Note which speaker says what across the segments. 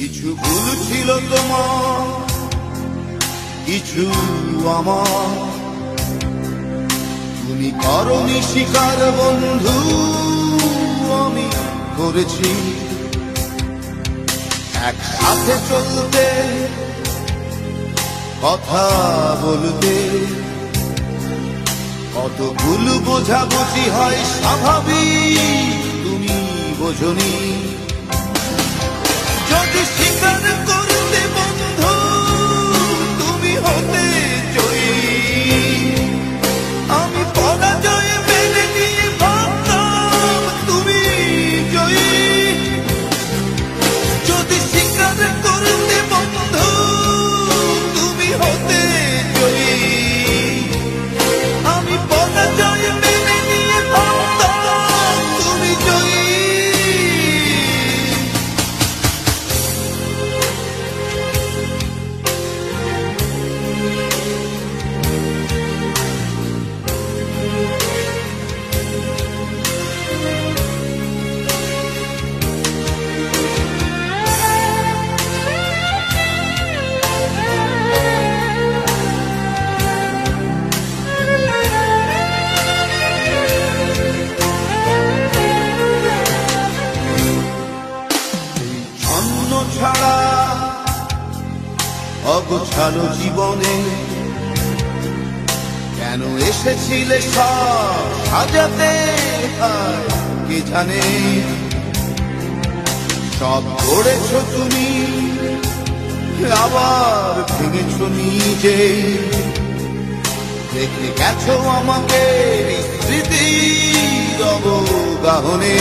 Speaker 1: কিছু ভুল ছিল তোমার, কিছু আমার। তুমি করনি স্বীকার বন্ধু, আমি করেছি। একসাথে চলতে, কথা বলতে, কত ভুল বোঝাবুঝি হয় স্বাভাবিক, তুমি বোঝনি। যদি স্বীকার করতে বন্ধু তুমি হতে জয়ী, আমি পরাজয় মেনে নিয়ে ভাবতাম তুমি জয়ী। যদি স্বীকার করতে বন্ধু তুমি হতে জয়ী, আমি পরাজয় মেনে নিয়ে ভাবতাম তুমি জয়ী। ছাড়া অগোছালো জীবনে কেন এসেছিলে সব সাজাতে, কে জানে। সব গড়েছো তুমি, আবার ভেঙেছো নিজে। রেখে গেছো আমাকে স্মৃতির অবগাহনে।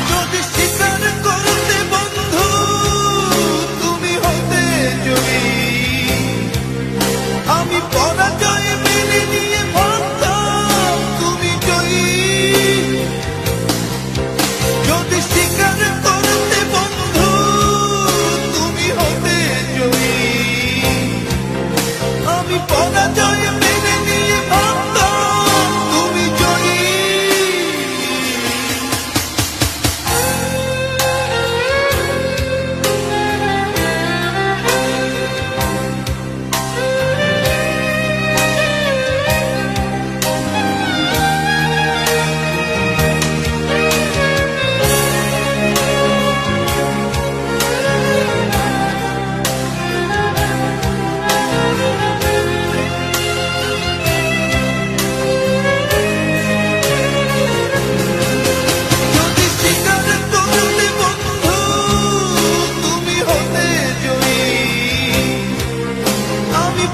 Speaker 1: যদি স্বীকার করতে বন্ধু তুমি হতে জয়ী, আমি পরাজয় মেনে নিয়ে ভাবতাম তুমি জয়ী। যদি স্বীকার করতে বন্ধু তুমি হতে জয়ী, আমি পরাজয় মেনে নিয়ে ভাবতাম তুমি জয়ী। আমি